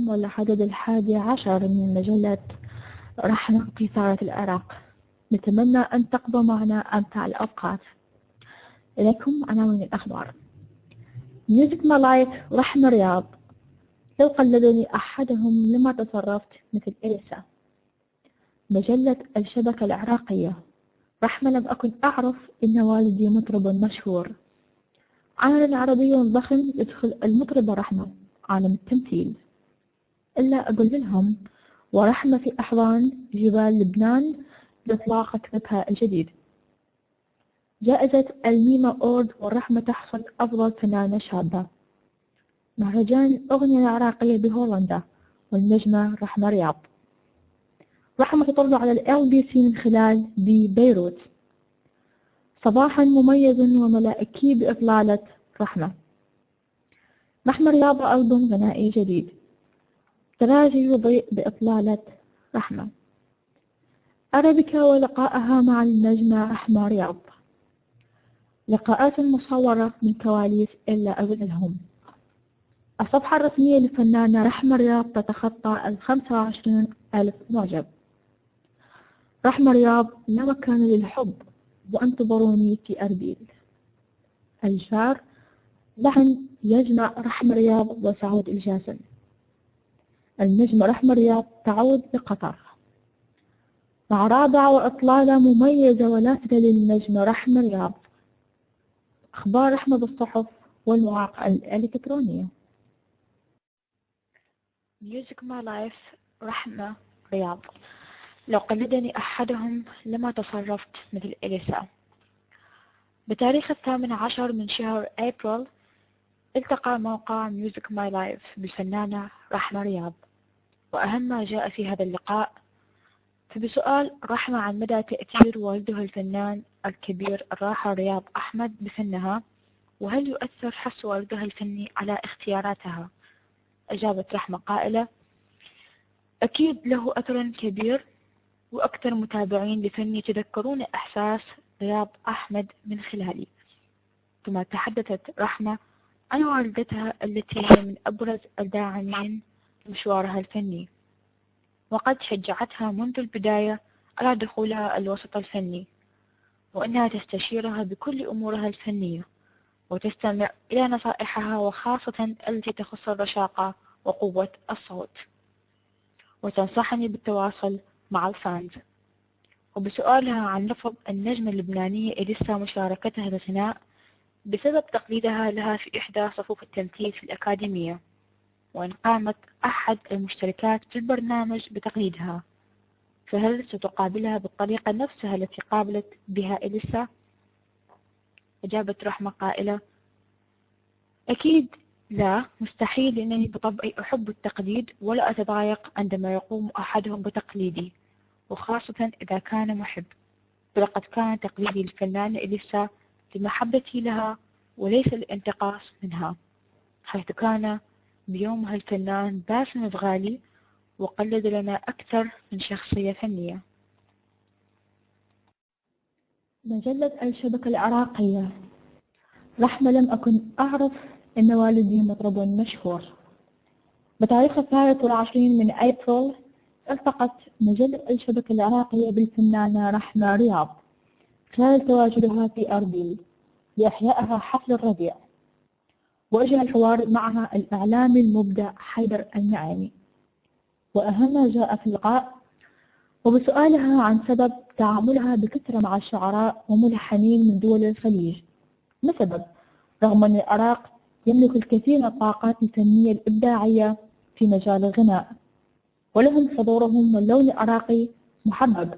معكم والعدد 11 من مجلة رحمة قيثارة العراق. نتمنى أن تقضوا معنا أمتع الأوقات. إليكم عناوين الأخبار. ميوزك ماي لايف رحمة رياض. لو قلدني أحدهم لما تصرفت مثل إليسا. مجلة الشبكة العراقية. رحمة لم أكن أعرف إن والدي مطرب مشهور. عمل عربي ضخم يدخل المطربة رحمة عالم التمثيل. إلا أقول لهم ورحمة في أحضان جبال لبنان بإطلاق كتبها الجديد. جائزة الميما أورد والرحمة تحصل أفضل فنانة شابة. مهرجان الأغنية العراقية بهولندا والنجمة رحمة رياض. رحمة تطلع على LBC من خلال ببيروت. صباحا مميز وملائكي بإطلالة رحمة. رحمة رياض ألبوم غنائي جديد. تراجي يضيء بإطلالة رحمة. أرابيكا ولقائها مع النجمة رحمة رياض. لقاءات مصورة من كواليس إلا أقول لهم. الصفحة الرسمية للفنانة رحمة رياض تتخطى 25,000 معجب. رحمة رياض لا مكان للحب وانتظروني في أربيل. الجار لحن يجمع رحمة رياض وسعود الجاسم. النجمة رحمة رياض تعود لقطر مع رابعة وإطلالة مميزة ولافته للنجمة رحمة رياض. أخبار رحمة بالصحف والمواقع الإلكترونية. ميوزك ماي لايف رحمة رياض. لو قلدني أحدهم لما تصرفت مثل إليسا. بتاريخ 18 من شهر أبريل التقى موقع ميوزك ماي لايف بالفنانة رحمة رياض، وأهم ما جاء في هذا اللقاء فبسؤال رحمة عن مدى تأثير والدها الفنان الكبير الراحل رياض أحمد بفنها، وهل يؤثر حس والدها الفني على اختياراتها؟ أجابت رحمة قائلة: أكيد له أثر كبير، وأكثر متابعين لفني يتذكرون إحساس رياض أحمد من خلالي. ثم تحدثت رحمة عن والدتها التي هي من أبرز الداعمين لمشوارها الفني، وقد شجعتها منذ البداية على دخولها الوسط الفني، وأنها تستشيرها بكل أمورها الفنية وتستمع إلى نصائحها، وخاصة التي تخص الرشاقة وقوة الصوت، وتنصحني بالتواصل مع الفانز. وبسؤالها عن رفض النجمة اللبنانية إليسا مشاركتها بثناء بسبب تقليدها لها في إحدى صفوف التمثيل في الأكاديمية، وإن قامت أحد المشتركات في البرنامج بتقليدها، فهل ستقابلها بالطريقة نفسها التي قابلت بها إليسا؟ أجابت رحمة قائلة: أكيد لا، مستحيل، لأنني بطبعي أحب التقليد ولا أتضايق عندما يقوم أحدهم بتقليدي، وخاصة إذا كان محب. فلقد كان تقليدي للفنانة إليسا لمحبتي لها وليس للانتقاص منها، حيث كان بيومها الفنان باسم الغالي وقلد لنا أكثر من شخصية فنية. مجلة الشبكة العراقية. رحمة لم أكن أعرف أن والدي مطرب مشهور. بتاريخ 23 من أبريل التقت مجلة الشبكة العراقية بالفنانة رحمة رياض خلال تواجدها في أربيل لإحيائها حفل الربيع، وأجرى الحوار معها الإعلامي المبدع حيدر النعيمي. وأهم ما جاء في اللقاء وبسؤالها عن سبب تعاملها بكثرة مع الشعراء وملحنين من دول الخليج. ما سبب؟ رغم أن العراق يملك الكثير من الطاقات الفنية الإبداعية في مجال الغناء، ولهم حضورهم، واللون العراقي محبب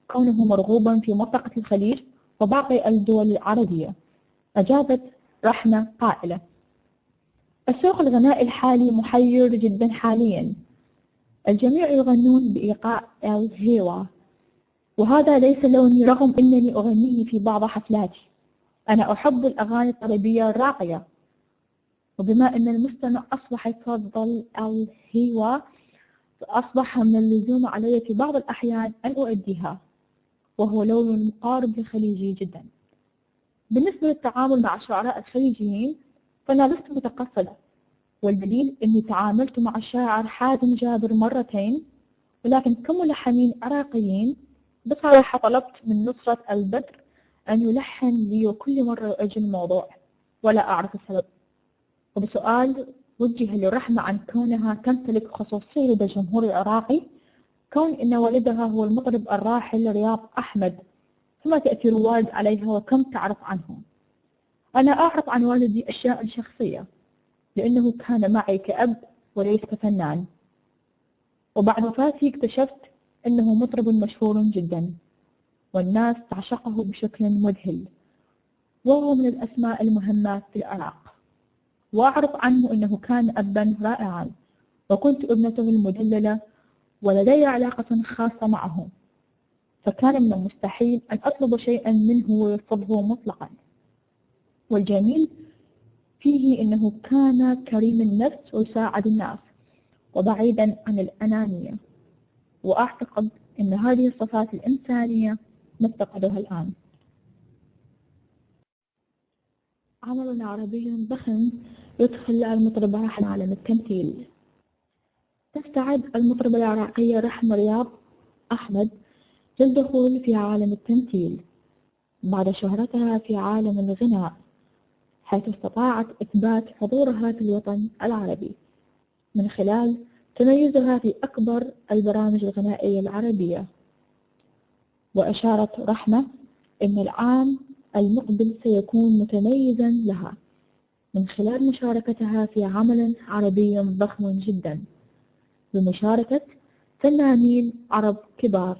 كونه مرغوبا في منطقة الخليج وباقي الدول العربية. أجابت رحمة قائلة: السوق الغنائي الحالي محير جدا حاليا، الجميع يغنون بإيقاع الهيوا، وهذا ليس لوني رغم أنني أغنيه في بعض حفلاتي. أنا أحب الأغاني الطربية الراقية، وبما أن المستمع أصبح يفضل الهيوا فأصبح من اللزوم علي في بعض الأحيان أن أؤديها، وهو لون مقارب للخليجي جدا. بالنسبة للتعامل مع الشعراء الخليجيين فأنا لست متقصدة، والدليل أني تعاملت مع الشاعر حازم جابر مرتين، ولكن كملحنين عراقيين بصراحة طلبت من نصرة البدر أن يلحن لي، وكل مرة يؤجل الموضوع ولا أعرف السبب. وبسؤال وجه لرحمة عن كونها تمتلك خصوصية لدى الجمهور العراقي، كون أن والدها هو المطرب الراحل رياض أحمد، فما تأثير الوالد عليها وكم تعرف عنه؟ أنا أعرف عن والدي أشياء شخصية، لأنه كان معي كأب وليس كفنان، وبعد وفاتي اكتشفت أنه مطرب مشهور جدا والناس تعشقه بشكل مذهل، وهو من الأسماء المهمة في العراق. وأعرف عنه أنه كان أبا رائعا، وكنت ابنته المدللة ولدي علاقة خاصة معه، فكان من المستحيل أن أطلب شيئا منه ويرفضه مطلقا. والجميل فيه أنه كان كريم النفس ويساعد الناس وبعيدا عن الأنانية، وأعتقد أن هذه الصفات الإنسانية نفتقدها الآن. عمل عربي ضخم يدخل المطرب راحل عالم التمثيل. تستعد المطربة العراقية رحمة رياض أحمد للدخول في عالم التمثيل بعد شهرتها في عالم الغناء، حيث استطاعت إثبات حضورها في الوطن العربي من خلال تميزها في أكبر البرامج الغنائية العربية. وأشارت رحمة أن العام المقبل سيكون متميزا لها من خلال مشاركتها في عمل عربي ضخم جدا بمشاركة فنانين عرب كبار،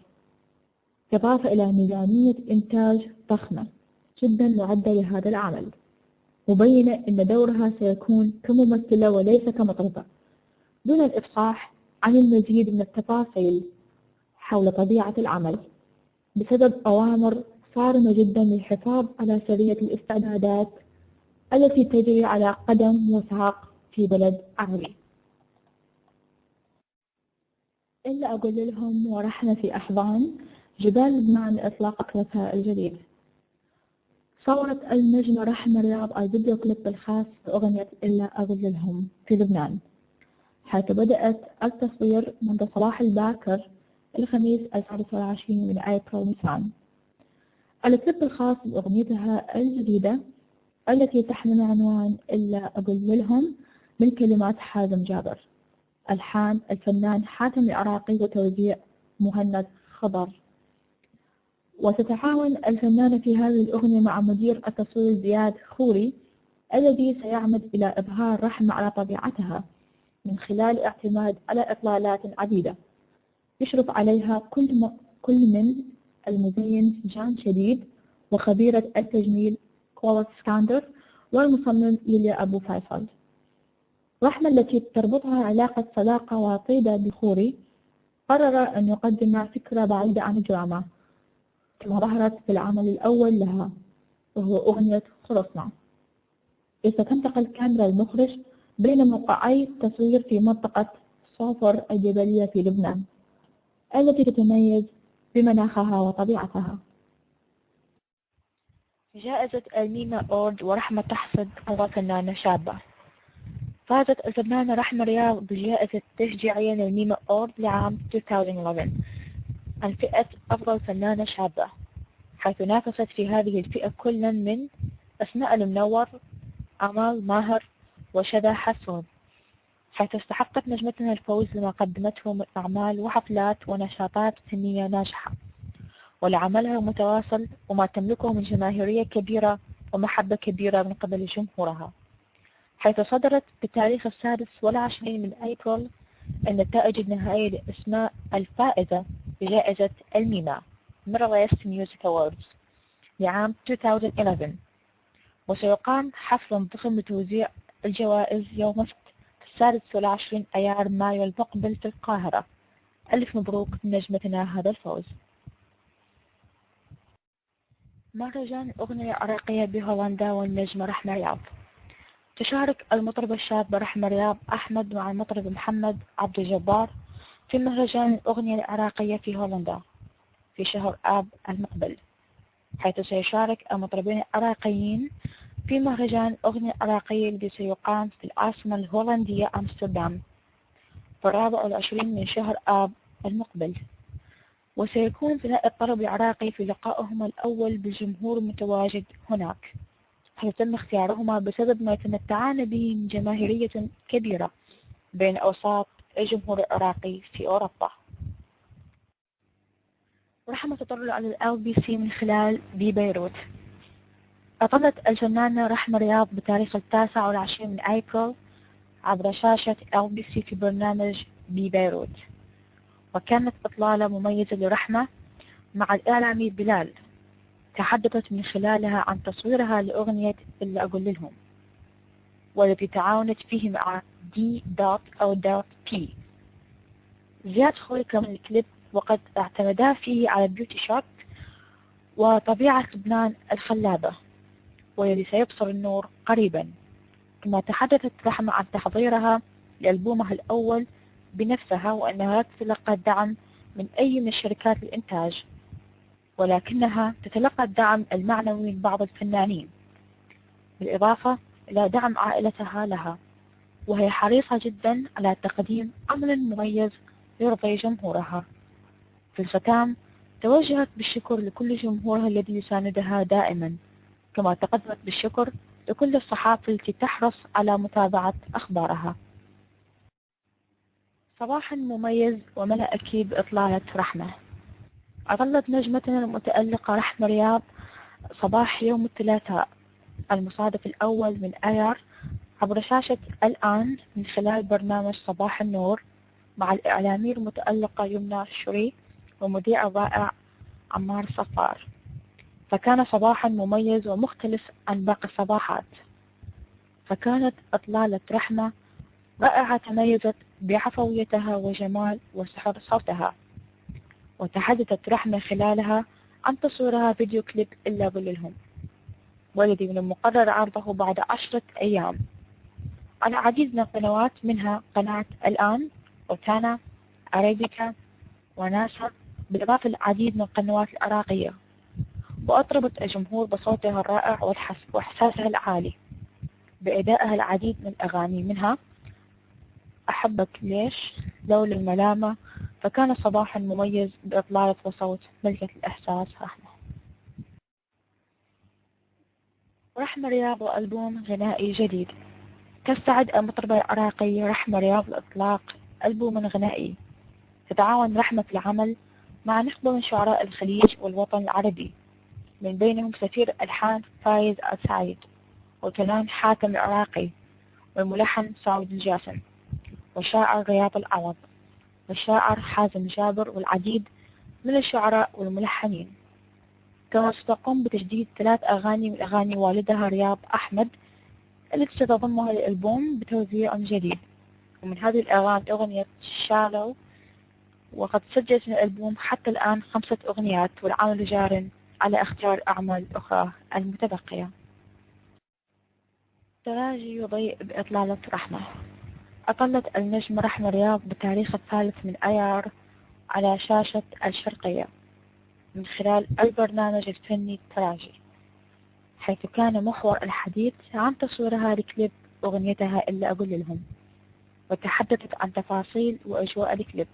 إضافة إلى ميزانية إنتاج ضخمة جدا معدة لهذا العمل، مبينة أن دورها سيكون كممثلة وليس كمطربة، دون الإفصاح عن المزيد من التفاصيل حول طبيعة العمل بسبب أوامر صارمة جدا للحفاظ على سرية الاستعدادات التي تجري على قدم وساق في بلد عربي. إلا أقول لهم ورحنا في أحضان جبال لبنان لإطلاق أكلتها الجديد. صورت النجمة رحمة رياض الفيديو كليب الخاص بأغنية إلا أقول لهم في لبنان، حيث بدأت التصوير منذ صباح الباكر الخميس 29 من أبريل نيسان. الكليب الخاص بأغنيتها الجديدة التي تحمل عنوان إلا أقول لهم من كلمات حازم جابر، ألحان الفنان حاتم العراقي وتوزيع مهند خضر. وتتعاون الفنانة في هذه الأغنية مع مدير التصوير زياد خوري، الذي سيعمد إلى إظهار رحمة على طبيعتها من خلال اعتماد على إطلالات عديدة يشرف عليها كل من المزين جان شديد وخبيرة التجميل كوالت سكاندر والمصمم يليا أبو فيصل. رحمة التي تربطها علاقة صداقة وطيدة بخوري قرر أن يقدم فكرة بعيدة عن الدراما كما ظهرت في العمل الأول لها، وهو أغنية خلصنا. إذ تنتقل كاميرا المخرج بين موقعي التصوير في منطقة صوفر الجبلية في لبنان التي تتميز بمناخها وطبيعتها. جائزة الميمة أورد ورحمة تحصد أفضل فنانة شابة. فازت الفنانة رحمة رياض بجائزة تشجيعية للميمة أورد لعام 2011 عن فئة أفضل فنانة شابة، حيث نافست في هذه الفئة كل من أسماء المنور، أمال ماهر، وشذا حسون، حيث استحقت نجمتنا الفوز لما قدمته من أعمال وحفلات ونشاطات فنية ناجحة ولعملها المتواصل وما تملكه من جماهيرية كبيرة ومحبة كبيرة من قبل جمهورها، حيث صدرت بتاريخ 26 من أبريل النتائج النهائية لأسماء الفائزة بجائزة الميمة Middle East Music Awards لعام 2011. وسيقام حفل ضخم لتوزيع الجوائز يوم السبت 26 أيار مايو المقبل في القاهرة. ألف مبروك لنجمتنا هذا الفوز. مهرجان أغنية عراقية بهولندا والنجمة رحمة رياض. تشارك المطربة الشابة رحمة رياض أحمد مع المطرب محمد عبد الجبار في مهرجان الأغنية العراقية في هولندا في شهر آب المقبل، حيث سيشارك المطربين العراقيين في مهرجان أغنية عراقية الذي سيقام في العاصمة الهولندية أمستردام في 24 من شهر آب المقبل. وسيكون ثنائي الطرب العراقي في لقائهما الأول بالجمهور المتواجد هناك، حيث تم اختيارهما بسبب ما يتمتعان به من جماهيرية كبيرة بين أوساط الجمهور العراقي في أوروبا. رحمة تطلع على LBC من خلال ببيروت. أطلت الفنانة رحمة رياض بتاريخ 29 من أبريل عبر شاشة LBC في برنامج ببيروت، وكانت إطلالة مميزة لرحمة مع الإعلامي بلال، تحدثت من خلالها عن تصويرها لأغنية اللي أقول لهم، والتي تعاونت فيه مع دي دوت أو دوت بي. زياد خوي كمان الكليب، وقد اعتمدا فيه على بيوتي شوت وطبيعة لبنان الخلابة والذي سيبصر النور قريبا. كما تحدثت رحمة عن تحضيرها لألبومها الأول بنفسها، وأنها لا تتلقى الدعم من أي من شركات الإنتاج، ولكنها تتلقى الدعم المعنوي من بعض الفنانين، بالإضافة إلى دعم عائلتها لها، وهي حريصة جدا على تقديم عمل مميز يرضي جمهورها. في الختام توجهت بالشكر لكل جمهورها الذي يساندها دائما، كما تقدمت بالشكر لكل الصحافة التي تحرص على متابعة أخبارها. صباح مميز وملأ أكيد بإطلالة رحمة. أطلت نجمتنا المتألقة رحمة رياض صباح يوم الثلاثاء المصادف الأول من آيار عبر شاشة الآن من خلال برنامج صباح النور مع الإعلامية المتألقة يمنى الشري ومذيع الرائع عمار صفار. فكان صباحا مميز ومختلف عن باقي الصباحات. فكانت إطلالة رحمة رائعة، تميزت بعفويتها وجمال وسحر صوتها. وتحدثت رحمة خلالها عن تصويرها فيديو كليب إلا بللهم، والذي من المقرر عرضه بعد 10 أيام على عديد من القنوات، منها قناة الآن وتانا أرابيكا وناسا، بالإضافة للعديد من القنوات العراقية. وأطربت الجمهور بصوتها الرائع وإحساسها العالي بأدائها العديد من الأغاني، منها أحبك ليش، لولا الملامة. فكان صباحا مميز بإطلالة وصوت ملكة الإحساس رحمة رياض وألبوم غنائي جديد. تستعد المطربة العراقية رحمة رياض لإطلاق ألبوم غنائي. تتعاون رحمة في العمل مع نخبة من شعراء الخليج والوطن العربي، من بينهم سفير ألحان فايز السعيد، وكلام حاتم العراقي، والملحن سعود الجاسم، وشاعر رياض العوض، والشاعر حازم جابر، والعديد من الشعراء والملحنين. كما ستقوم بتجديد 3 أغاني من أغاني والدها رياض أحمد التي ستضمها للألبوم بتوزيع جديد. ومن هذه الأغاني أغنية شالو، وقد سجلت من الألبوم حتى الآن 5 أغنيات، والعمل جار على اختيار أعمال أخرى المتبقية. تراجي يضيء بإطلالة رحمة. أطلت النجمة رحمة رياض بتاريخ 3 من أيار على شاشة الشرقية من خلال البرنامج الفني تراجي، حيث كان محور الحديث عن تصويرها لكليب أغنيتها إلا أقول لهم، وتحدثت عن تفاصيل وأجواء الكليب